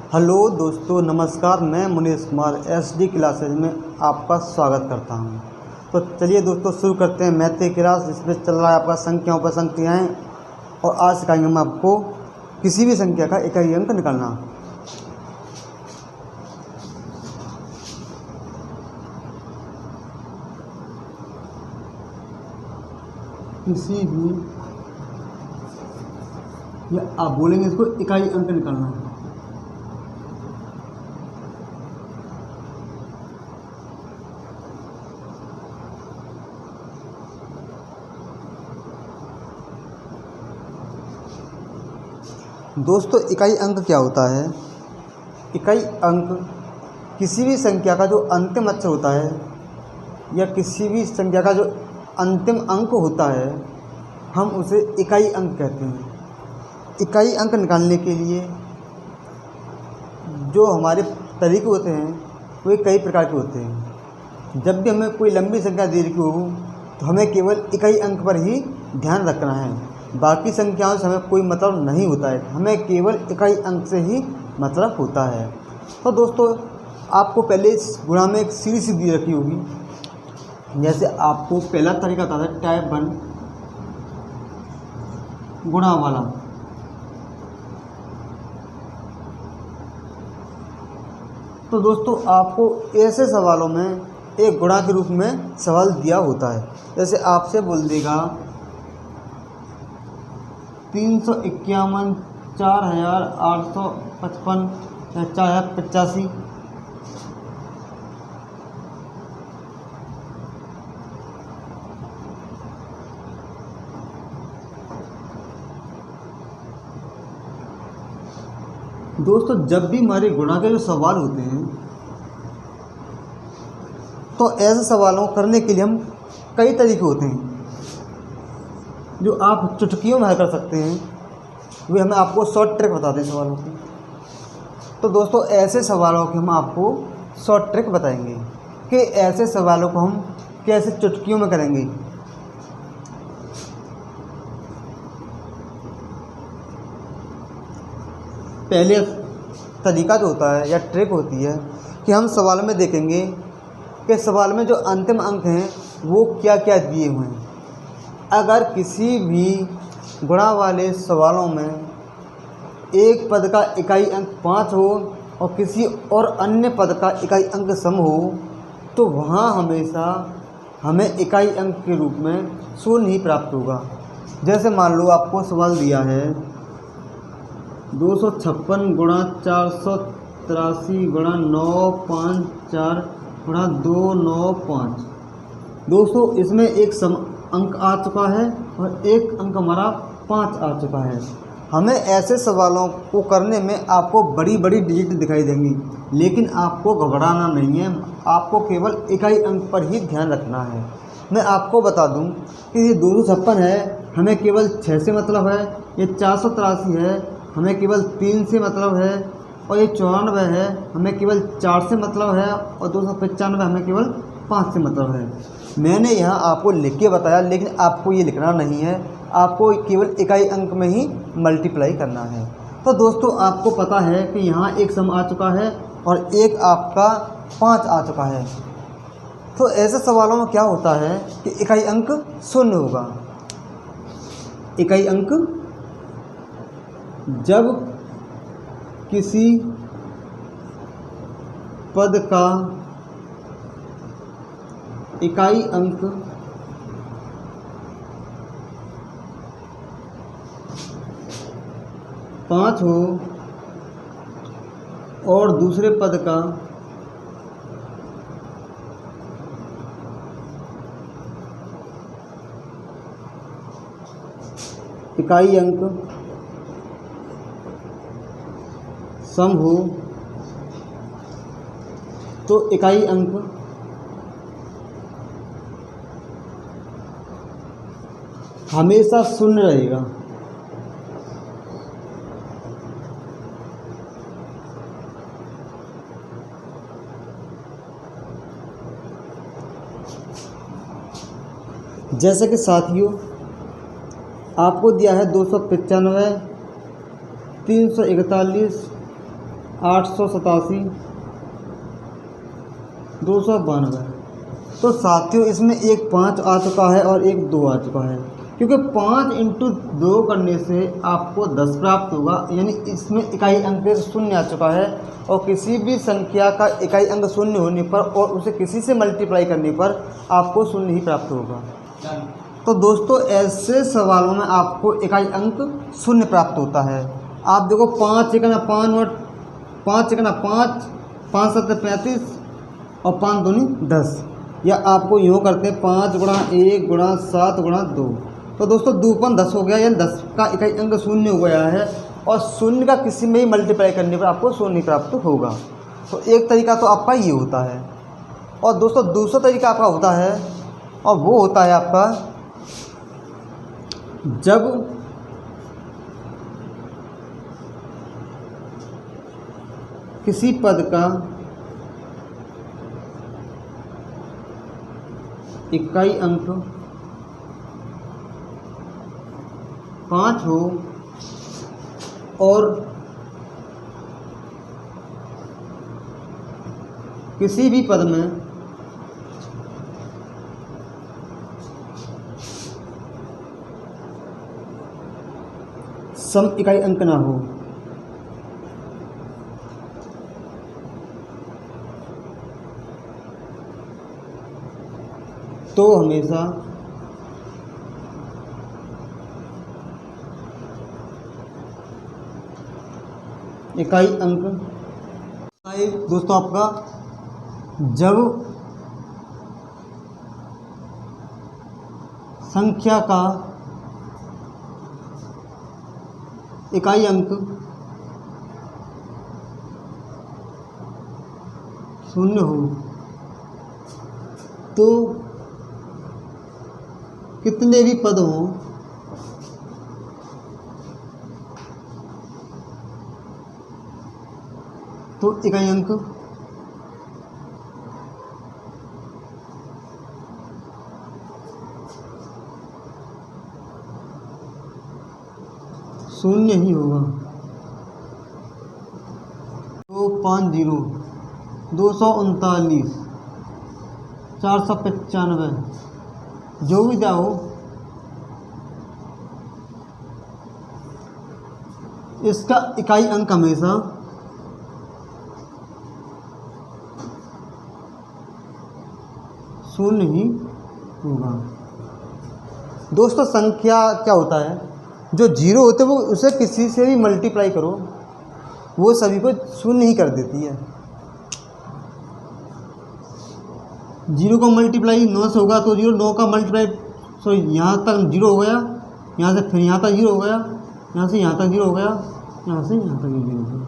Hello दोस्तों, नमस्कार। मैं मुनीश कुमार SD क्लासेज में आपका स्वागत करता हूं। तो चलिए दोस्तों शुरू करते हैं मैथ की क्लास। इसमें चल रहा है आपका संख्याओं पर संख्याएं, और आज सिखाएंगे हम आपको किसी भी संख्या का इकाई अंक निकालना। किसी भी, या आप बोलेंगे इसको इकाई अंक निकालना। दोस्तों इकाई अंक क्या होता है? इकाई अंक किसी भी संख्या का जो अंतिम अक्षर होता है या किसी भी संख्या का जो अंतिम अंक होता है, हम उसे इकाई अंक कहते हैं। इकाई अंक निकालने के लिए जो हमारे तरीके होते हैं वे कई प्रकार के होते हैं। जब भी हमें कोई लंबी संख्या दे रखी हो तो हमें केवल इकाई अंक पर ही ध्यान रखना है, बाकी संख्याओं से हमें कोई मतलब नहीं होता है। हमें केवल इकाई अंक से ही मतलब होता है। तो दोस्तों आपको पहले इस गुणा में एक सीरीज सी दी रखी होगी। जैसे आपको पहला तरीका था टाइप 1 गुणा वाला। तो दोस्तों आपको ऐसे सवालों में एक गुणा के रूप में सवाल दिया होता है। जैसे आपसे बोल देगा 351, 4855 या 4085। दोस्तों जब भी हमारे गुणा के जो सवाल होते हैं तो ऐसे सवालों को करने के लिए हम कई तरीके होते हैं जो आप चुटकियों में हल कर सकते हैं। वे हमें आपको शॉर्ट ट्रिक बताते हैं सवालों की। तो दोस्तों ऐसे सवालों की हम आपको शॉर्ट ट्रिक बताएंगे कि ऐसे सवालों को हम कैसे चुटकियों में करेंगे। पहले तरीका जो होता है या ट्रिक होती है कि हम सवाल में देखेंगे कि सवाल में जो अंतिम अंक हैं वो क्या क्या दिए हुए हैं। अगर किसी भी गुणा वाले सवालों में एक पद का इकाई अंक 5 हो और किसी और अन्य पद का इकाई अंक सम हो तो वहाँ हमेशा हमें इकाई अंक के रूप में 0 ही प्राप्त होगा। जैसे मान लो आपको सवाल दिया है 256 गुणा 483 गुणा 954 गुणा 295। दोस्तों इसमें एक सम अंक आ चुका है और एक अंक हमारा 5 आ चुका है। हमें ऐसे सवालों को करने में आपको बड़ी बड़ी डिजिट दिखाई देंगी, लेकिन आपको घबराना नहीं है। आपको केवल इकाई अंक पर ही ध्यान रखना है। मैं आपको बता दूं कि ये 256 है, हमें केवल 6 से मतलब है। ये 483 है, हमें केवल 3 से मतलब है। और ये 94 है, हमें केवल 4 से मतलब है। और 295 हमें केवल 5 से मतलब है। मैंने यहाँ आपको लिख के बताया, लेकिन आपको ये लिखना नहीं है। आपको केवल इकाई अंक में ही मल्टीप्लाई करना है। तो दोस्तों आपको पता है कि यहाँ एक सम आ चुका है और एक आपका 5 आ चुका है। तो ऐसे सवालों में क्या होता है कि इकाई अंक 0 होगा। इकाई अंक जब किसी पद का इकाई अंक पाँच हो और दूसरे पद का इकाई अंक सम हो तो इकाई अंक हमेशा 0 रहेगा। जैसे कि साथियों आपको दिया है 295, 341 887, 292। तो साथियों इसमें एक 5 आ चुका है और एक 2 आ चुका है, क्योंकि 5 इंटू 2 करने से आपको 10 प्राप्त होगा, यानी इसमें इकाई अंक 0 आ चुका है। और किसी भी संख्या का इकाई अंक 0 होने पर और उसे किसी से मल्टीप्लाई करने पर आपको 0 ही प्राप्त होगा। तो दोस्तों ऐसे सवालों में आपको इकाई अंक 0 प्राप्त होता है। आप देखो 5 एकना 5 नोट, 5 एकना 5, 5 7 35 और 5 दूनी 10, या आपको यूँ करते हैं 5 गुणा 1 गुणा 7 गुणा 2। तो दोस्तों 2 10 हो गया, यानी 10 का इकाई अंक 0 हो गया है, और 0 का किसी में ही मल्टीप्लाई करने पर आपको 0 प्राप्त होगा। तो एक तरीका तो आपका ये होता है। और दोस्तों दूसरा तरीका आपका होता है, और वो होता है आपका जब किसी पद का इकाई अंक 5 हो और किसी भी पद में सम इकाई अंक ना हो। तो हमेशा इकाई अंक दोस्तों आपका जब संख्या का इकाई अंक 0 हो तो कितने भी पद हों तो इकाई अंक 0 ही होगा। 250, 239, 495, जो भी दिया हो, इसका इकाई अंक हमेशा 0 ही होगा। दोस्तों संख्या क्या होता है, जो 0 होते हैं वो उसे किसी से भी मल्टीप्लाई करो वो सभी को 0 ही कर देती है। 0 का मल्टीप्लाई 9 से होगा तो 0, 9 का मल्टीप्लाई यहाँ तक 0 हो गया, यहाँ से फिर यहाँ तक 0 हो गया, यहाँ से यहाँ तक 0 हो गया, यहाँ से यहाँ तक 0 हो गया।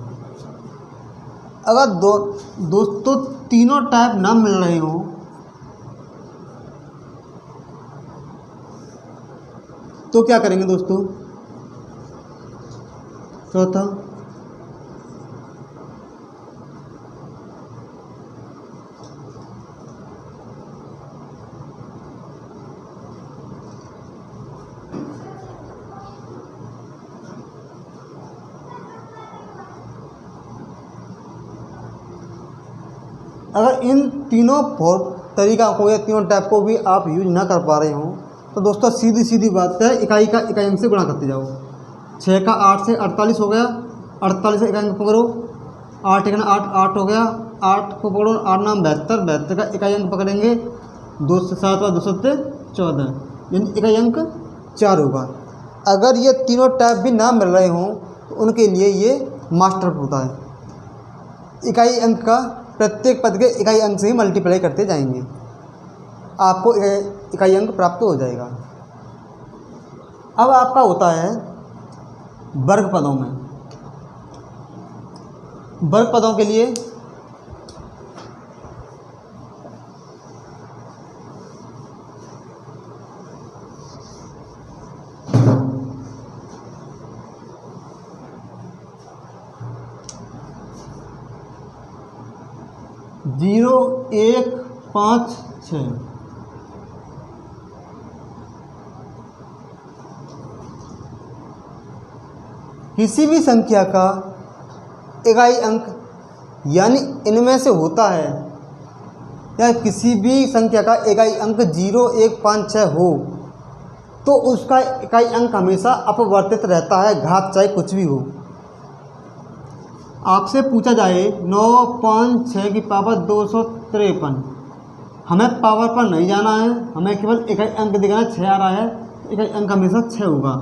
अगर दोस्तों तीनों टाइप ना मिल रहे हो तो क्या करेंगे दोस्तों? चौथा अगर इन तीनों तरीका को या तीनों टाइप को भी आप यूज ना कर पा रहे हो तो दोस्तों सीधी सीधी बात है, इकाई का इकाई अंक से गुणा करते जाओ। 6 का 8 से 48 हो गया, 48 से इकाई अंक पकड़ो, 8 एक 8, 8 हो गया, 8 को पकड़ो, 8 नाम 72, 72 का इकाई अंक पकड़ेंगे, 2 से 7 और 2 से 14, यानी इकाई अंक 4 होगा। अगर ये तीनों टाइप भी ना मिल रहे हों तो उनके लिए ये मास्टर होता है। इकाई अंक का प्रत्येक पद के इकाई अंक से ही मल्टीप्लाई करते जाएंगे, आपको इकाई अंक प्राप्त हो जाएगा। अब आपका होता है वर्ग पदों में। वर्ग पदों के लिए जीरो 1 5 6 किसी भी संख्या का इकाई अंक यानी इनमें से होता है या किसी भी संख्या का इकाई अंक 0, 1, 5, 6 हो तो उसका इकाई अंक हमेशा अपवर्तित रहता है, घात चाहे कुछ भी हो। आपसे पूछा जाए 9, 5, 6 की पावर 253, हमें पावर पर नहीं जाना है, हमें केवल इकाई अंक दिखाना है। 6 आ रहा है, इकाई अंक हमेशा 6 होगा।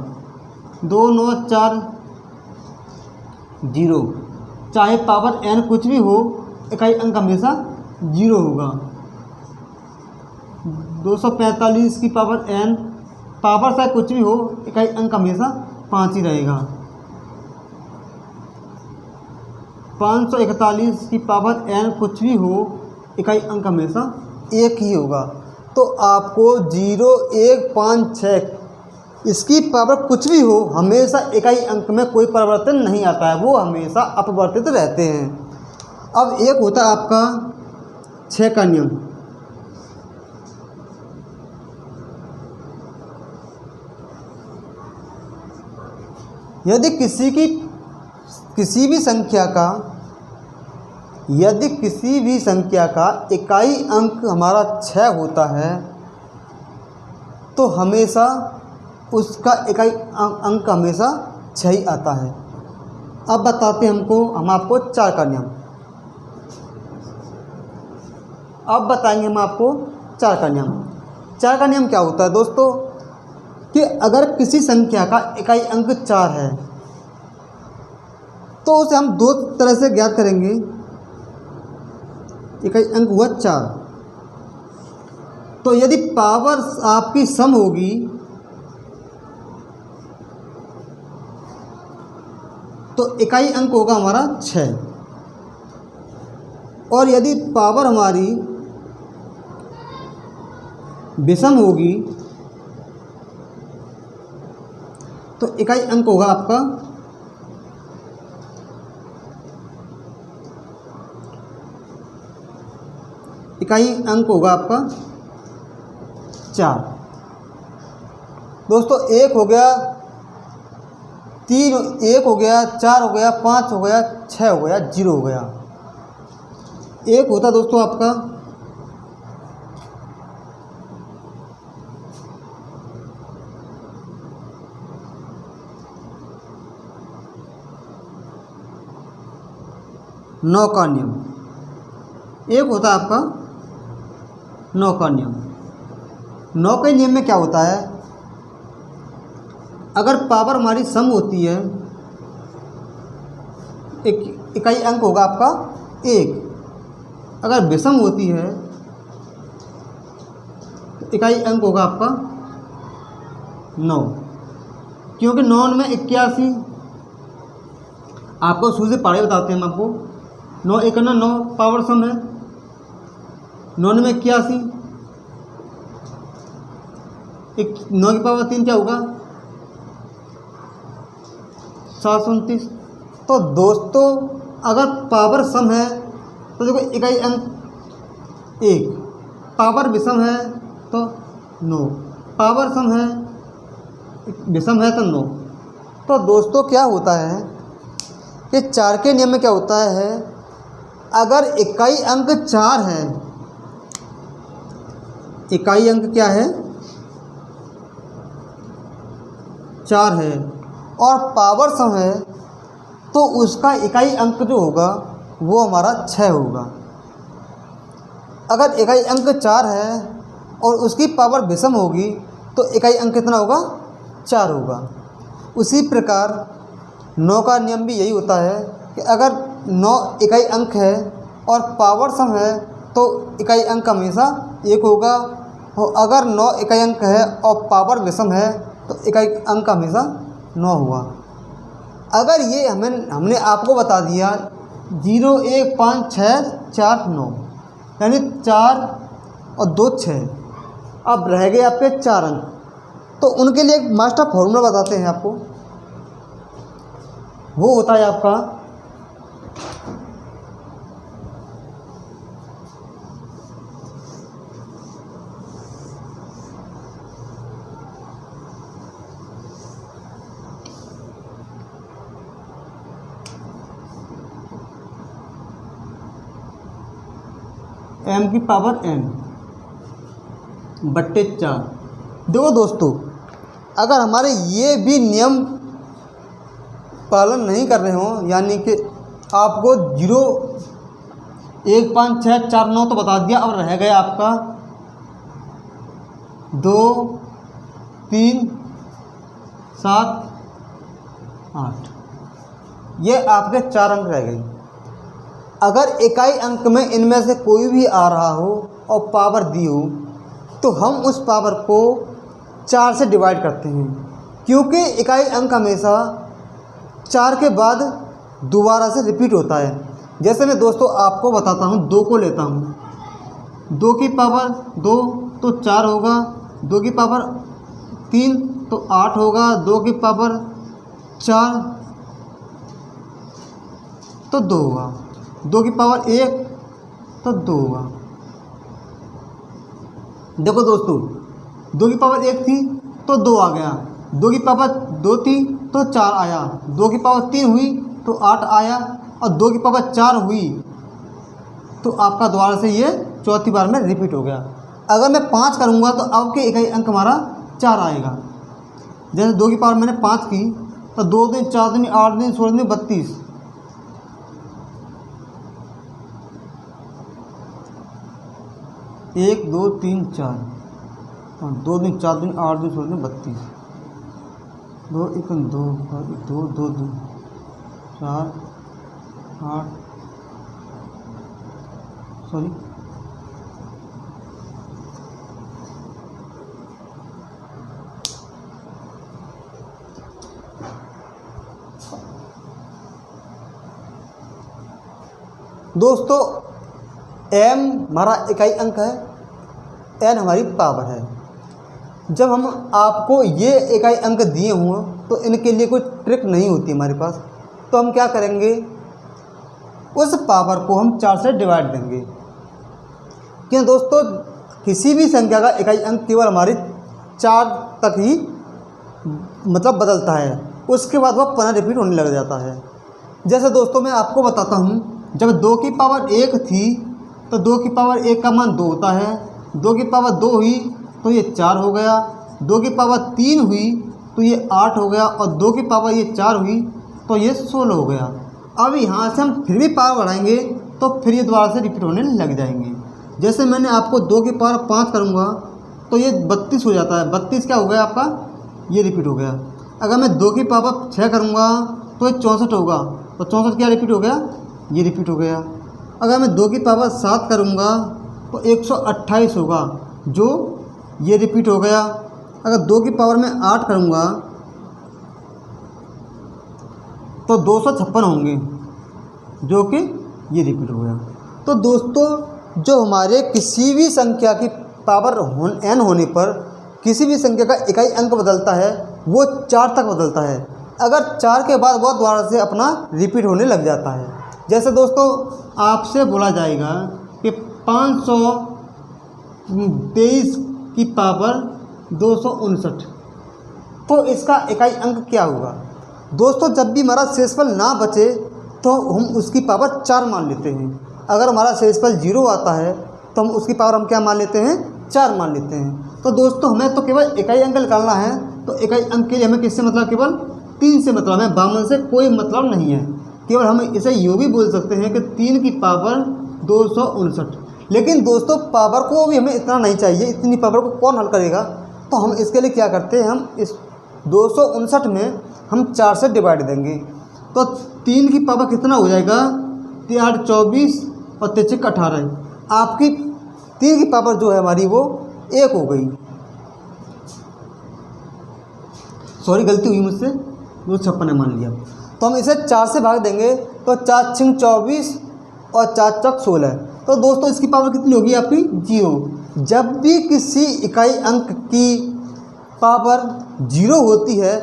2, 9, 4, 0, चाहे पावर n कुछ भी हो, इकाई अंक हमेशा 0 होगा। 245 की पावर n, पावर चाहे कुछ भी हो, इकाई अंक हमेशा 5 ही रहेगा। 541 की पावर n कुछ भी हो, इकाई अंक हमेशा 1 ही होगा। तो आपको 0, 1, 5, 6 इसकी पावर कुछ भी हो, हमेशा इकाई अंक में कोई परिवर्तन नहीं आता है, वो हमेशा अपवर्तित रहते हैं। अब एक होता है आपका 6 का नियम। यदि किसी भी संख्या का इकाई अंक हमारा 6 होता है तो हमेशा उसका इकाई अंक हमेशा 6 ही आता है। अब बताते हैं हम आपको 4 का नियम। अब बताएंगे हम आपको 4 का नियम। 4 का नियम क्या होता है दोस्तों कि अगर किसी संख्या का इकाई अंक 4 है तो उसे हम दो तरह से ज्ञात करेंगे। इकाई अंक हुआ 4, तो यदि पावर आपकी सम होगी तो इकाई अंक होगा हमारा 6, और यदि पावर हमारी विषम होगी तो इकाई अंक होगा आपका 4। दोस्तों 1 हो गया, 3, 1 हो गया, 4 हो गया, 5 हो गया, 6 हो गया, 0 हो गया। एक होता दोस्तों आपका 9 का नियम, एक होता है आपका 9 का नियम। 9 के नियम में क्या होता है, अगर पावर हमारी सम होती है, एक इकाई अंक होगा आपका 1, अगर विषम होती है तो इकाई अंक होगा आपका 9, क्योंकि 9 में 81, आपको शुरू से पढ़ाई बताते हैं हम आपको। 9 1 9 पावर सम है, 9 में 81, 9 की पावर 3 क्या होगा 729। तो दोस्तों अगर पावर सम है तो देखो इकाई अंक 1, पावर विषम है तो 9, पावर सम है विषम है तो 9। तो दोस्तों क्या होता है कि 4 के नियम में क्या होता है, अगर इकाई अंक 4 है, इकाई अंक क्या है 4 है और पावर सम है तो उसका इकाई अंक जो होगा वो हमारा 6 होगा। अगर इकाई अंक 4 है और उसकी पावर विषम होगी तो इकाई अंक कितना होगा 4 होगा। उसी प्रकार 9 का नियम भी यही होता है कि अगर 9 इकाई अंक है और पावर सम है तो इकाई अंक हमेशा 1 होगा, और अगर 9 इकाई अंक है और पावर विषम है तो इकाई अंक हमेशा 9 होगा। अगर ये हमने आपको बता दिया 0 1 5 6 4 9, यानी 4 और 2 6, अब रह गए आपके 4 अंक, तो उनके लिए एक मास्टर फॉर्मूला बताते हैं आपको। वो होता है आपका m की पावर n बट्टे 4। देखो दोस्तों, अगर हमारे ये भी नियम पालन नहीं कर रहे हों, यानी कि आपको 0 1 5 6 4 9 तो बता दिया, अब रह गया आपका 2 3 7 8, ये आपके 4 अंक रह गए। अगर इकाई अंक में इनमें से कोई भी आ रहा हो और पावर दी हो, तो हम उस पावर को 4 से डिवाइड करते हैं, क्योंकि इकाई अंक हमेशा 4 के बाद दोबारा से रिपीट होता है। जैसे मैं दोस्तों आपको बताता हूँ, 2 को लेता हूँ, 2 की पावर 2 तो 4 होगा, 2 की पावर 3 तो 8 होगा, 2 की पावर 4 तो 2 होगा, 2 की पावर 1 तो 2 होगा। देखो दोस्तों, 2 की पावर 1 थी तो 2 आ गया, 2 की पावर 2 थी तो 4 आया, 2 की पावर 3 हुई तो 8 आया, और 2 की पावर 4 हुई तो आपका दोबारा से ये चौथी बार में रिपीट हो गया। अगर मैं 5 करूँगा तो आपके इकाई अंक हमारा 4 आएगा। जैसे 2 की पावर मैंने 5 की तो 2 दिन 4 दिन 8 दिन 16 दिन 32, 1 2 3 4, 2 दिन 4 दिन 8 दिन 16 दिन 32, 2 1 2 2 2 2 4 8 सॉरी दोस्तों, m हमारा इकाई अंक है, n हमारी पावर है। जब हम आपको ये इकाई अंक दिए हुए तो इनके लिए कोई ट्रिक नहीं होती हमारे पास, तो हम क्या करेंगे, उस पावर को हम 4 से डिवाइड देंगे। क्यों दोस्तों, किसी भी संख्या का इकाई अंक केवल हमारे 4 तक ही मतलब बदलता है, उसके बाद वह पुनः रिपीट होने लग जाता है। जैसे दोस्तों मैं आपको बताता हूँ, जब 2 की पावर 1 थी तो 2 की पावर 1 का मान 2 होता है, 2 की पावर 2 हुई तो ये 4 हो गया, 2 की पावर 3 हुई तो ये 8 हो गया, और 2 की पावर ये 4 हुई तो ये 16 हो गया। अब यहाँ से हम फिर भी पावर बढ़ाएंगे तो फिर ये दोबारा से रिपीट होने लग जाएंगे। जैसे मैंने आपको 2 की पावर 5 करूँगा तो ये 32 हो जाता है, 32 क्या हो गया आपका, ये रिपीट हो गया। अगर मैं 2 की पावर 6 करूँगा तो ये 64 होगा, तो 64 क्या रिपीट हो गया, ये रिपीट हो गया। अगर मैं 2 की पावर 7 करूँगा तो 128 होगा, जो ये रिपीट हो गया। अगर 2 की पावर में 8 करूँगा तो 256 होंगे, जो कि ये रिपीट हो गया। तो दोस्तों, जो हमारे किसी भी संख्या की पावर n होने पर किसी भी संख्या का इकाई अंक बदलता है वो 4 तक बदलता है। अगर 4 के बाद वो दोबारा से अपना रिपीट होने लग जाता है। जैसे दोस्तों आपसे बोला जाएगा कि 523 की पावर 259, तो इसका इकाई अंक क्या होगा। दोस्तों जब भी हमारा शेषफल ना बचे तो हम उसकी पावर 4 मान लेते हैं। अगर हमारा शेषफल 0 आता है तो हम उसकी पावर हम क्या मान लेते हैं, 4 मान लेते हैं। तो दोस्तों हमें तो केवल इकाई अंक निकालना है, तो इकाई अंक के लिए हमें किससे मतलब, केवल 3 से मतलब है, 52 से कोई मतलब नहीं है। केवल हम इसे यूँ भी बोल सकते हैं कि 3 की पावर 259। लेकिन दोस्तों पावर को भी हमें इतना नहीं चाहिए, इतनी पावर को कौन हल करेगा। तो हम इसके लिए क्या करते हैं, हम इस 259 में हम 4 से डिवाइड देंगे। तो 3 की पावर कितना हो जाएगा, 3 24 और 3 18। आपकी 3 की पावर जो है हमारी वो 1 हो गई। सॉरी गलती हुई मुझसे, 256 मान लिया। तो हम इसे 4 से भाग देंगे तो 4 6 24 और 4 चक 16। तो दोस्तों इसकी पावर कितनी होगी आपकी, 0। जब भी किसी इकाई अंक की पावर 0 होती है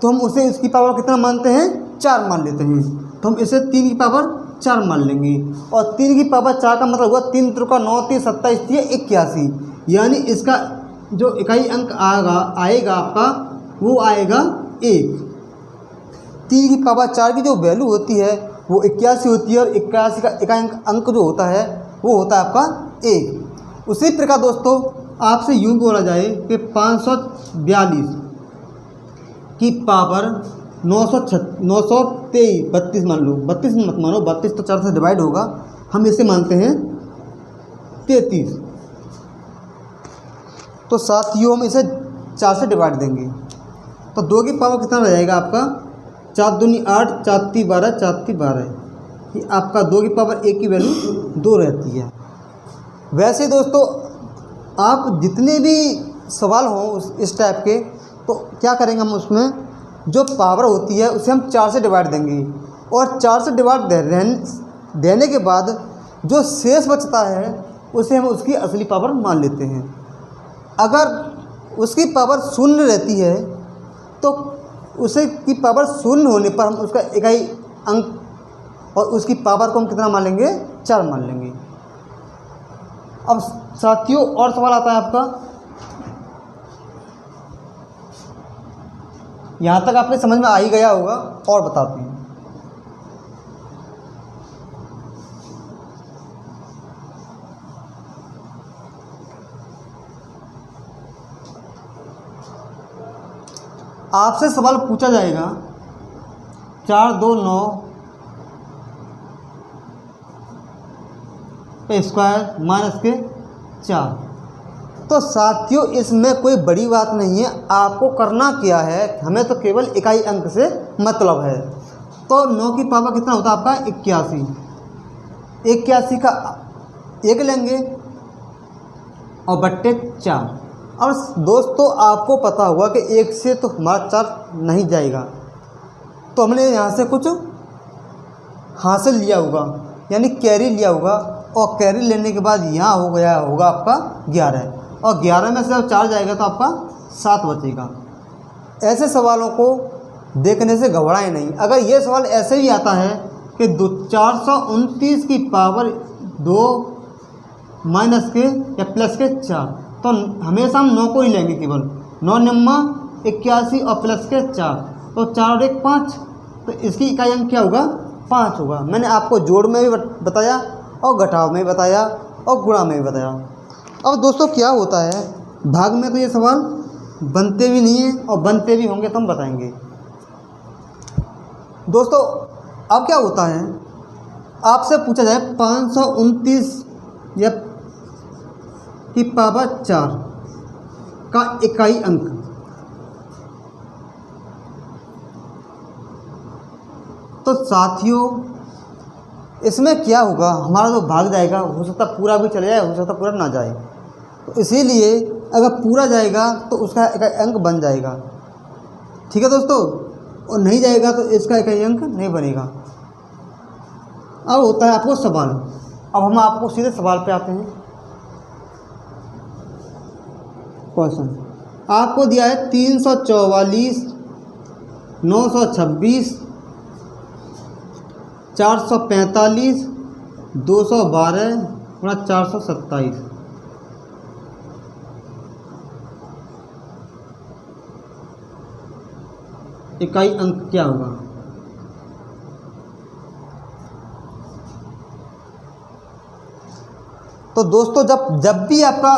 तो हम उसे इसकी पावर कितना मानते हैं, 4 मान लेते हैं। तो हम इसे 3 की पावर 4 मान लेंगे। और 3 की पावर 4 का मतलब हुआ 3 त्रिका 9 3 27 81, यानी इसका जो इकाई अंक आएगा आपका वो आएगा 1। 3 की पावर 4 की जो वैल्यू होती है वो 81 होती है, और 81 का इकाई अंक जो होता है वो होता है आपका 1। उसी प्रकार दोस्तों आपसे यूँ बोला जाए कि 542 की पावर 923 32 मान लो, 32 मत मानो, 32 तो 4 से डिवाइड होगा, हम इसे मानते हैं 33। तो साथियों हम इसे 4 से डिवाइड देंगे तो 2 की पावर कितना रह जाएगा आपका, 4 दूनी 8, 4 ती 12, 4 ती 12, ये आपका 2 की पावर 1 की वैल्यू 2 रहती है। वैसे दोस्तों आप जितने भी सवाल हों इस टाइप के, तो क्या करेंगे हम उसमें जो पावर होती है उसे हम 4 से डिवाइड देंगे और 4 से डिवाइड देने के बाद जो शेष बचता है उसे हम उसकी असली पावर मान लेते हैं। अगर उसकी पावर शून्य रहती है तो उसे की पावर शून्य होने पर हम उसका इकाई अंक और उसकी पावर को हम कितना मान लेंगे, 4 मान लेंगे। अब साथियों और सवाल आता है आपका, यहाँ तक आपने समझ में आ ही गया होगा, और बताते हैं। आपसे सवाल पूछा जाएगा 4 2 9 पे स्क्वायर माइनस के 4। तो साथियों इसमें कोई बड़ी बात नहीं है, आपको करना क्या है, हमें तो केवल इकाई अंक से मतलब है। तो 9 की पावर कितना होता है आपका 81, 81 का 1 लेंगे और बट्टे 4। और दोस्तों आपको पता होगा कि 1 से तो हमारा 4 नहीं जाएगा, तो हमने यहाँ से कुछ हासिल लिया होगा, यानी कैरी लिया होगा, और कैरी लेने के बाद यहाँ हो गया होगा आपका 11, और 11 में से जब 4 जाएगा तो आपका 7 बचेगा। ऐसे सवालों को देखने से घबराएं नहीं। अगर ये सवाल ऐसे ही आता है कि 429 की पावर 2 माइनस के या प्लस के 4, तो हमेशा हम 9 को ही लेंगे, केवल 9 9 81 और प्लस के 4, तो 4 और 1 5, तो इसकी इकाई अंक क्या होगा, 5 होगा। मैंने आपको जोड़ में भी बताया और घटाव में भी बताया और गुणा में भी बताया। अब दोस्तों क्या होता है, भाग में तो ये सवाल बनते भी नहीं हैं, और बनते भी होंगे तो हम बताएंगे। दोस्तों अब क्या होता है, आपसे पूछा जाए 529 या की पावर 4 का इकाई अंक, तो साथियों इसमें क्या होगा, हमारा तो भाग जाएगा, हो सकता पूरा भी चले जाए, हो सकता पूरा ना जाए, तो इसीलिए अगर पूरा जाएगा तो उसका इकाई अंक बन जाएगा। ठीक है दोस्तों, और नहीं जाएगा तो इसका इकाई अंक नहीं बनेगा। अब होता है आपको सवाल। अब हम आपको सीधे सवाल पे आते हैं। क्वेश्चन आपको दिया है 344 926 445 212 गुणा 427। इकाई अंक क्या होगा? तो दोस्तों जब भी आपका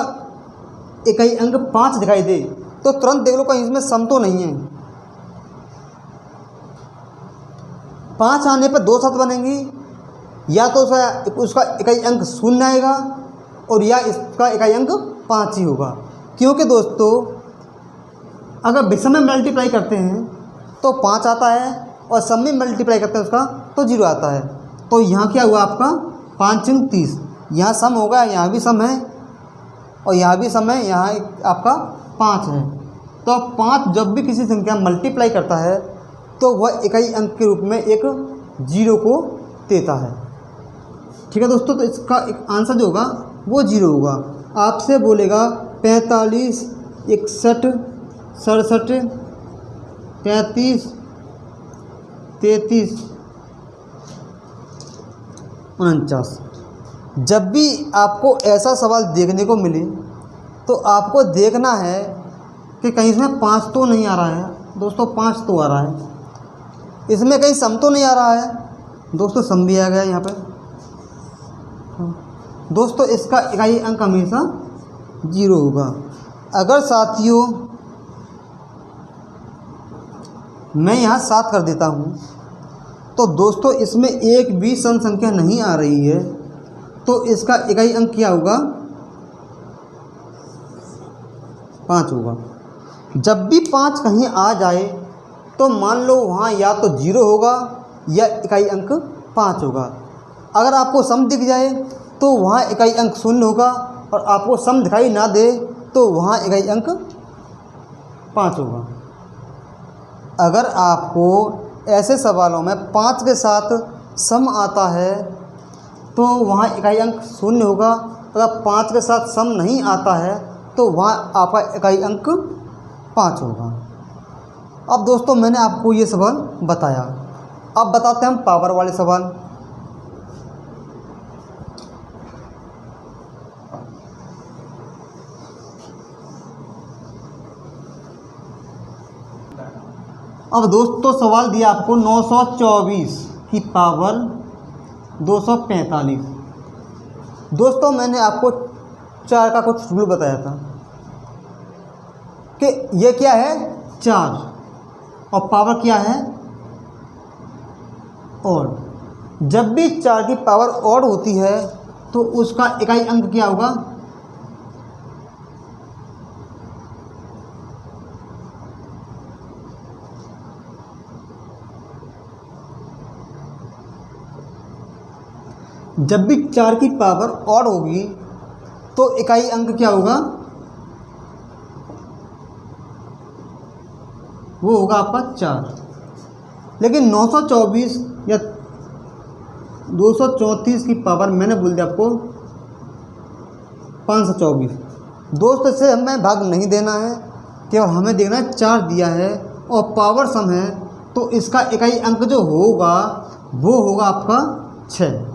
इकाई अंक 5 दिखाई दे तो तुरंत देख लो कहीं इसमें सम तो नहीं है। 5 आने पर 2 शब्द बनेंगी, या तो उसका इकाई अंक 0 आएगा और या इसका इकाई अंक 5 ही होगा। क्योंकि दोस्तों अगर विषम में मल्टीप्लाई करते हैं तो 5 आता है और सम में मल्टीप्लाई करते हैं उसका तो 0 आता है। तो यहाँ क्या हुआ आपका 5 × 30, यहाँ सम होगा, यहाँ भी सम है और यहाँ भी सम है, यहाँ आपका 5 है। तो 5 जब भी किसी संख्या मल्टीप्लाई करता है तो वह इकाई अंक के रूप में एक 0 को देता है। ठीक है दोस्तों, तो इसका एक आंसर जो होगा वो 0 होगा। आपसे बोलेगा 45 61 67 33 33 49। जब भी आपको ऐसा सवाल देखने को मिले तो आपको देखना है कि कहीं इसमें 5 तो नहीं आ रहा है। दोस्तों 5 तो आ रहा है, इसमें कहीं सम तो नहीं आ रहा है। दोस्तों सम भी आ गया यहाँ पे, दोस्तों इसका इकाई अंक हमेशा 0 होगा। अगर साथियों मैं यहाँ 7 कर देता हूँ तो दोस्तों इसमें एक भी सम संख्या नहीं आ रही है, तो इसका इकाई अंक क्या होगा? 5 होगा। जब भी 5 कहीं आ जाए तो मान लो वहाँ या तो 0 होगा या इकाई अंक 5 होगा। अगर आपको सम दिख जाए तो वहाँ इकाई अंक 0 होगा, और आपको सम दिखाई ना दे तो वहाँ इकाई अंक 5 होगा। अगर आपको ऐसे सवालों में 5 के साथ सम आता है तो वहाँ इकाई अंक 0 होगा। अगर 5 के साथ सम नहीं आता है तो वहाँ आपका इकाई अंक 5 होगा। अब दोस्तों मैंने आपको ये सवाल बताया, अब बताते हैं हम पावर वाले सवाल। अब दोस्तों सवाल दिया आपको 924 की पावर 245। दोस्तों मैंने आपको 4 का कुछ रूल बताया था कि ये क्या है 4 और पावर क्या है और। जब भी 4 की पावर ऑड होती है तो उसका इकाई अंक क्या होगा? जब भी 4 की पावर ऑड होगी तो इकाई अंक क्या होगा? वो होगा आपका 4। लेकिन 924 या 234 की पावर मैंने बोल दिया आपको 524। दोस्त से हमें भाग नहीं देना है, केवल हमें देखना है 4 दिया है और पावर सम है, तो इसका इकाई अंक जो होगा वो होगा आपका 6।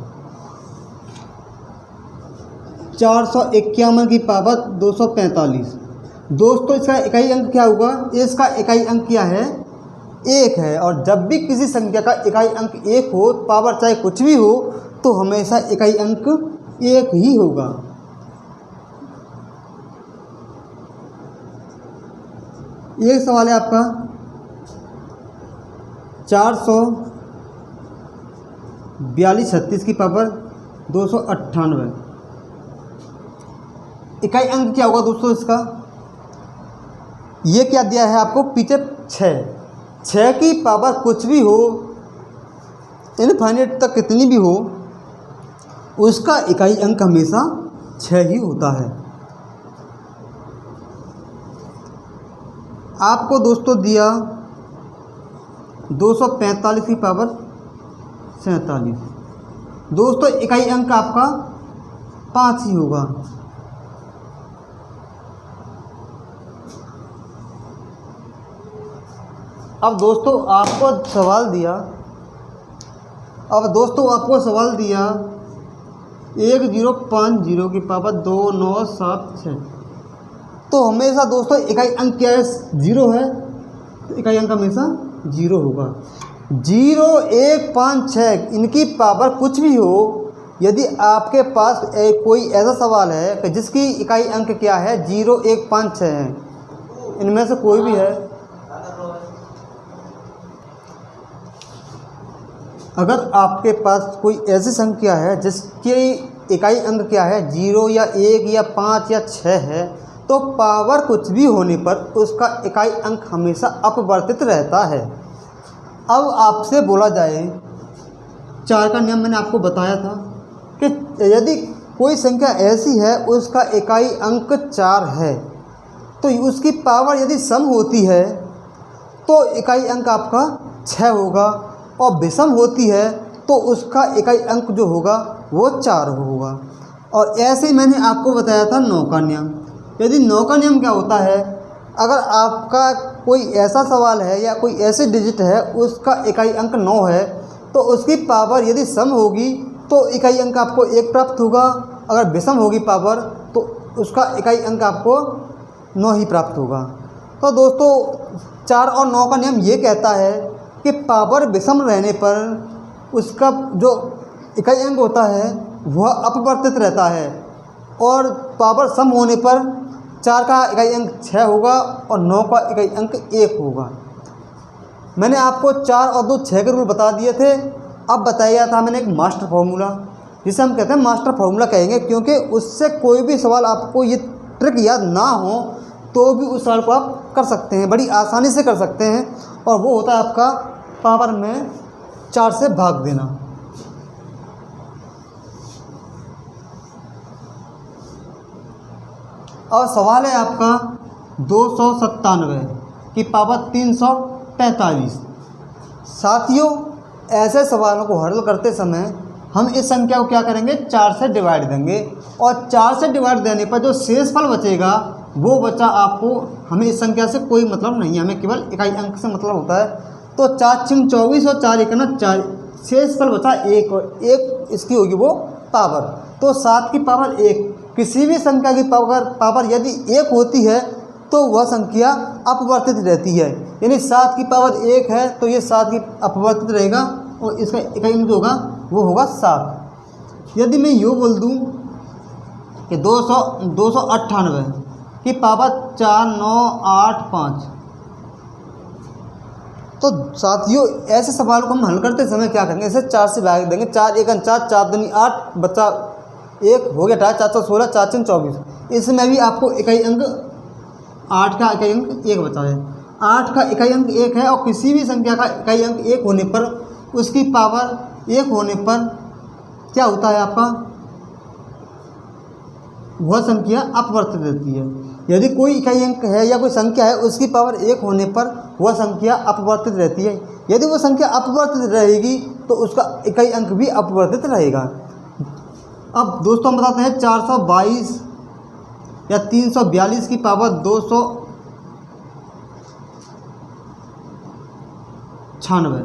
451 की पावर 245। दोस्तों इसका इकाई अंक क्या होगा? इसका इकाई अंक क्या है? 1 है। और जब भी किसी संख्या का इकाई अंक 1 हो, पावर चाहे कुछ भी हो, तो हमेशा इकाई अंक 1 ही होगा। एक सवाल है आपका 442 की पावर 298। इकाई अंक क्या होगा दोस्तों इसका? ये क्या दिया है आपको पीछे 6 की पावर कुछ भी हो, इनफाइनाइट तक कितनी भी हो, उसका इकाई अंक हमेशा 6 ही होता है। आपको दोस्तों दिया 245 की पावर 47। दोस्तों इकाई अंक आपका 5 ही होगा। अब दोस्तों आपको सवाल दिया 1050 की पावर 2976। तो हमेशा दोस्तों इकाई अंक क्या है? 0 है, तो इकाई अंक हमेशा 0 होगा। 0, 1, 5, 6 इनकी पावर कुछ भी हो, यदि आपके पास कोई ऐसा सवाल है कि जिसकी इकाई अंक क्या है 0, 1, 5, 6 है, इनमें से कोई भी है, अगर आपके पास कोई ऐसी संख्या है जिसकी इकाई अंक क्या है 0 या 1 या 5 या 6 है, तो पावर कुछ भी होने पर उसका इकाई अंक हमेशा अपवर्तित रहता है। अब आपसे बोला जाए 4 का नियम मैंने आपको बताया था कि यदि कोई संख्या ऐसी है उसका इकाई अंक 4 है, तो उसकी पावर यदि सम होती है तो इकाई अंक आपका 6 होगा, और विषम होती है तो उसका इकाई अंक जो होगा वो 4 होगा। और ऐसे ही मैंने आपको बताया था 9 का नियम। यदि 9 का नियम क्या होता है? अगर आपका कोई ऐसा सवाल है या कोई ऐसे डिजिट है उसका इकाई अंक 9 है, तो उसकी पावर यदि सम होगी तो इकाई अंक आपको 1 प्राप्त होगा। अगर विषम होगी पावर तो उसका इकाई अंक आपको 9 ही प्राप्त होगा। तो दोस्तों 4 और 9 का नियम ये कहता है कि पावर विषम रहने पर उसका जो इकाई अंक होता है वह अपवर्तित रहता है, और पावर सम होने पर 4 का इकाई अंक 6 होगा और 9 का इकाई अंक 1 होगा। मैंने आपको 4 और 2 6 के रूल बता दिए थे। अब बताया था मैंने एक मास्टर फार्मूला, जिसे हम कहते हैं मास्टर फार्मूला कहेंगे, क्योंकि उससे कोई भी सवाल आपको ये ट्रिक याद ना हो तो भी उस सवाल को आप कर सकते हैं, बड़ी आसानी से कर सकते हैं। और वो होता है आपका पावर में 4 से भाग देना। और सवाल है आपका 297 की पावर 343। साथियों, ऐसे सवालों को हल करते समय हम इस संख्या को क्या करेंगे, 4 से डिवाइड देंगे, और 4 से डिवाइड देने पर जो शेष फल बचेगा वो बचा आपको, हमें इस संख्या से कोई मतलब नहीं है, हमें केवल इकाई अंक से मतलब होता है। तो 4 × 24 और 4 × 4, शेष फल बचा 1, और 1 इसकी होगी वो पावर। तो 7 की पावर 1, किसी भी संख्या की पावर यदि 1 होती है तो वह संख्या अपवर्तित रहती है, यानी 7 की पावर 1 है तो ये 7 की अपवर्तित रहेगा, और इसका इकाई अंक जो होगा वो होगा 7। यदि मैं यूँ बोल दूँ कि 298 की पावर 4985, तो साथियों ऐसे सवाल को हम हल करते समय क्या करेंगे, इसे 4 से भाग देंगे। 4 × 1 = 4, 4 दूनी 8, बच्चा 1 हो गया, 4 × 4 = 16, 4 × 24। इसमें भी आपको इकाई अंक 8 का इकाई अंक 1 बचा है। 8 का इकाई अंक 1 है, और किसी भी संख्या का इकाई अंक 1 होने पर उसकी पावर 1 होने पर क्या होता है आपका, वह संख्या अपवर्तित रहती है। यदि कोई इकाई अंक है या कोई संख्या है, उसकी पावर 1 होने पर वह संख्या अपवर्तित रहती है। यदि वह संख्या अपवर्तित रहेगी तो उसका इकाई अंक भी अपवर्तित रहेगा। अब दोस्तों हम बताते हैं 422 या 342 की पावर 296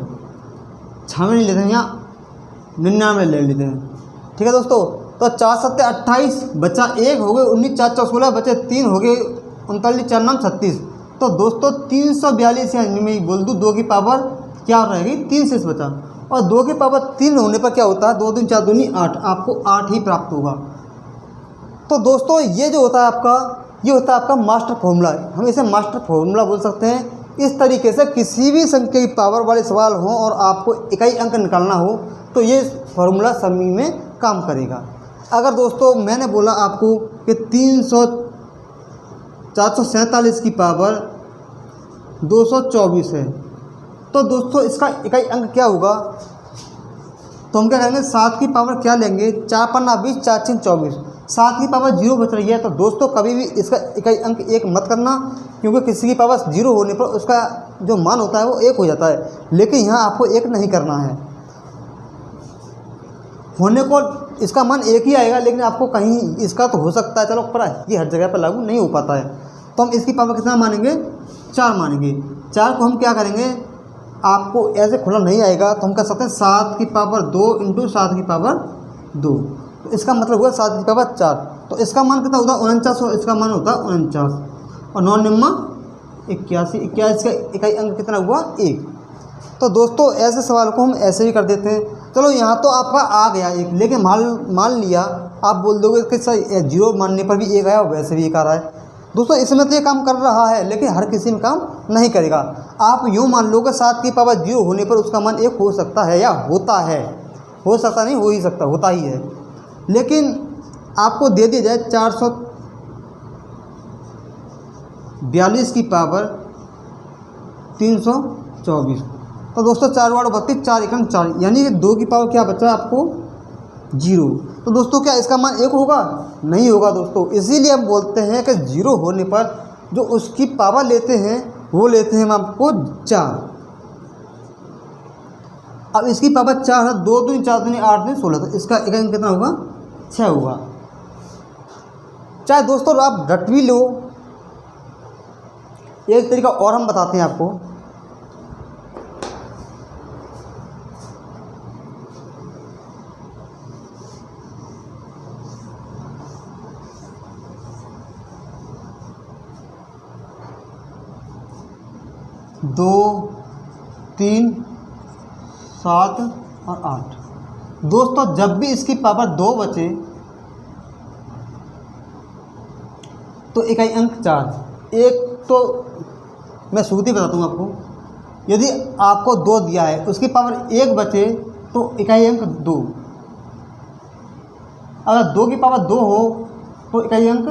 नहीं लेते हैं, यहाँ 99 ले लेते हैं, ठीक है दोस्तों। तो 4 × 7 = 28, बचा 1 हो गए, 19 × 4 = 16, बचे 3 हो गए, 39 × 4 = 36। तो दोस्तों 342 यानी मैं बोल दूँ 2 की पावर क्या रहेगी, 3 शेष बचा, और 2 की पावर 3 होने पर क्या होता है, 2 दूनी 4 दूनी 8, आपको 8 ही प्राप्त होगा। तो दोस्तों ये जो होता है आपका, ये होता है आपका मास्टर फार्मूला, हम इसे मास्टर फार्मूला बोल सकते हैं। इस तरीके से किसी भी संख्या की पावर वाले सवाल हों और आपको इकाई अंक निकालना हो तो ये फार्मूला सभी में काम करेगा। अगर दोस्तों मैंने बोला आपको कि 447 की पावर 224 है, तो दोस्तों इसका इकाई अंक क्या होगा, तो हम क्या करेंगे, 7 की पावर क्या लेंगे, 4 × 5 = 20, 4 × 24, 7 की पावर 0 बच रही है। तो दोस्तों कभी भी इसका इकाई अंक 1 मत करना, क्योंकि किसी की पावर 0 होने पर उसका जो मान होता है वो 1 हो जाता है, लेकिन यहाँ आपको 1 नहीं करना है। होने को इसका मान 1 ही आएगा, लेकिन आपको कहीं इसका तो हो सकता है, चलो पर ये हर जगह पर लागू नहीं हो पाता है। तो हम इसकी पावर कितना मानेंगे, 4 मानेंगे। 4 को हम क्या करेंगे, आपको ऐसे खुला नहीं आएगा तो हम कह सकते हैं 7 की पावर 2 × 7 की पावर 2, तो इसका मतलब हुआ 7 की पावर 4। तो इसका मान कितना होता है, 49, और इसका मान होता है 49, और 9 × 9 = 81, 81 का इकाई अंक कितना हुआ, 1। तो दोस्तों ऐसे सवाल को हम ऐसे ही कर देते हैं। चलो यहाँ तो आपका आ गया 1, लेकिन मान लिया आप बोल दोगे कि सर 0 मानने पर भी 1 आया और वैसे भी 1 आ रहा है। दोस्तों इसमें तो ये काम कर रहा है, लेकिन हर किसी में काम नहीं करेगा। आप यूँ मान लो कि 7 की पावर 0 होने पर उसका मान 1 हो सकता है, या होता है, हो सकता नहीं, हो ही सकता, होता ही है। लेकिन आपको दे दिया जाए 442 की पावर 324, तो दोस्तों 4 × 8 = 32, 4 × 1 = 4, यानी कि 2 की पावर क्या बचा आपको, 0। तो दोस्तों क्या इसका मान 1 होगा, नहीं होगा दोस्तों। इसीलिए हम बोलते हैं कि 0 होने पर जो उसकी पावर लेते हैं वो लेते हैं हम आपको 4। अब इसकी पावर 4 है, 2 दूनी 4 दूनी 8 दूनी 16, तो इसका इकाई अंक कितना होगा, 6 होगा। चाहे दोस्तों आप रट भी लो, एक तरीका और हम बताते हैं आपको। दो, 3, 7 और 8, दोस्तों जब भी इसकी पावर 2 बचे तो इकाई अंक 4। एक तो मैं शुरुआती बताता हूँ आपको, यदि आपको 2 दिया है उसकी पावर 1 बचे तो इकाई अंक 2। अगर 2 की पावर 2 हो तो इकाई अंक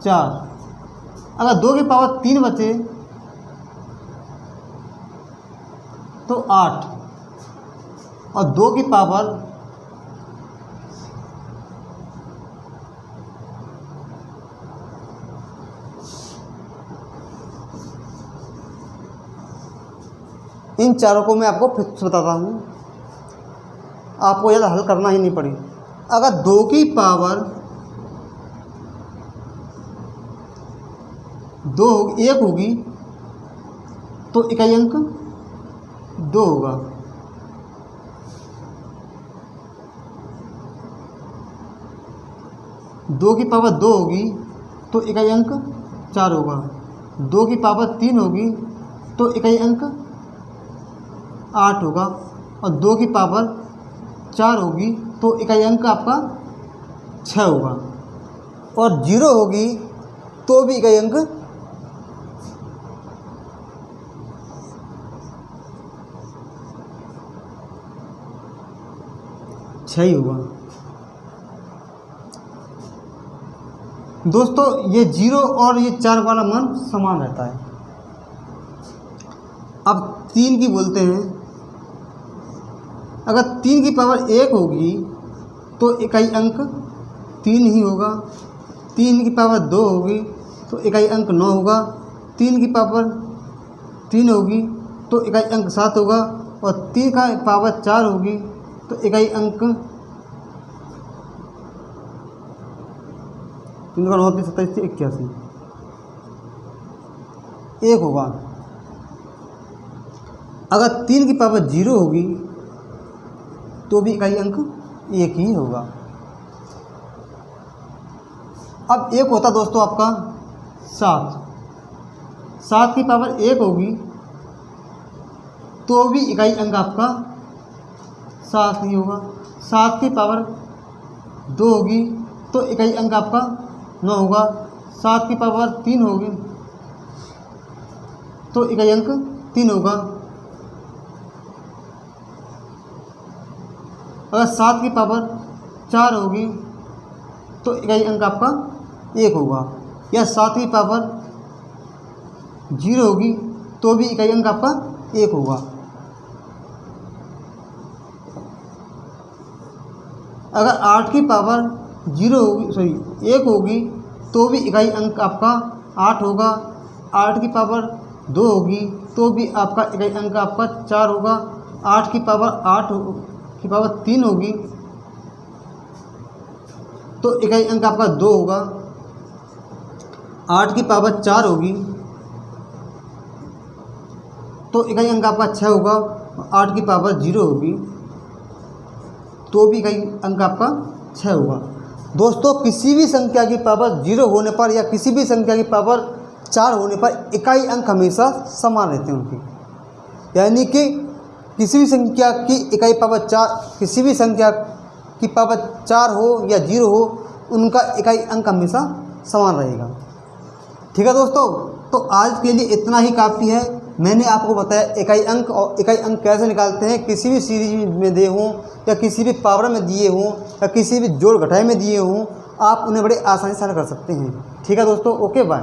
4। अगर 2 की पावर 3 बचे तो 8, और 2 की पावर 'इन चारों को मैं आपको फिर से बताता हूँ, आपको ज़्यादा हल करना ही नहीं पड़ी। अगर 2 की पावर 1 होगी तो इकाई अंक 2 होगा। दो की पावर 2 होगी तो इकाई अंक 4 होगा। 2 की पावर 3 होगी तो इकाई अंक 8 होगा, और 2 की पावर 4 होगी तो इकाई अंक आपका 6 होगा, और 0 होगी तो भी इकाई अंक 6 ही होगा। दोस्तों ये 0 और ये 4 वाला मान समान रहता है। अब 3 की बोलते हैं। अगर 3 की पावर 1 होगी तो इकाई अंक 3 ही होगा। 3 की पावर 2 होगी तो इकाई अंक 9 होगा। 3 की पावर 3 होगी तो इकाई अंक 7 होगा, और 3 का पावर 4 होगी तो इकाई अंक 3 का 9 27 से 81 1 होगा। अगर 3 की पावर 0 होगी तो भी इकाई अंक 1 ही होगा। अब एक होता दोस्तों आपका 7। 7 की पावर 1 होगी तो भी इकाई अंक आपका 7 ही होगा। 7 की पावर 2 होगी तो इकाई अंक आपका 9 होगा। 7 की पावर 3 होगी तो इकाई अंक 3 होगा। अगर 7 की पावर 4 होगी तो इकाई अंक आपका 1 होगा, या 7 की पावर 0 होगी तो भी इकाई अंक आपका 1 होगा। अगर 8 की पावर 1 होगी तो भी इकाई अंक आपका 8 होगा। 8 की पावर 2 होगी तो भी आपका इकाई अंक आपका 4 होगा। 8 की पावर 3 होगी तो इकाई अंक आपका 2 होगा। 8 की पावर 4 होगी तो इकाई अंक आपका 6 होगा। 8 की पावर 0 होगी तो भी इकाई अंक आपका 6 होगा। दोस्तों किसी भी संख्या की पावर 0 होने पर या किसी भी संख्या की पावर 4 होने पर इकाई अंक हमेशा समान रहते हैं उनकी, यानी कि किसी भी संख्या की इकाई पावर 4, किसी भी संख्या की पावर 4 हो या 0 हो, उनका इकाई अंक हमेशा समान रहेगा। ठीक है दोस्तों, तो आज के लिए इतना ही काफ़ी है। मैंने आपको बताया इकाई अंक और इकाई अंक कैसे निकालते हैं, किसी भी सीरीज में दिए हों या किसी भी पावर में दिए हों या किसी भी जोड़ घटाई में दिए हों, आप उन्हें बड़े आसानी से हल कर सकते हैं। ठीक है दोस्तों, ओके बाय।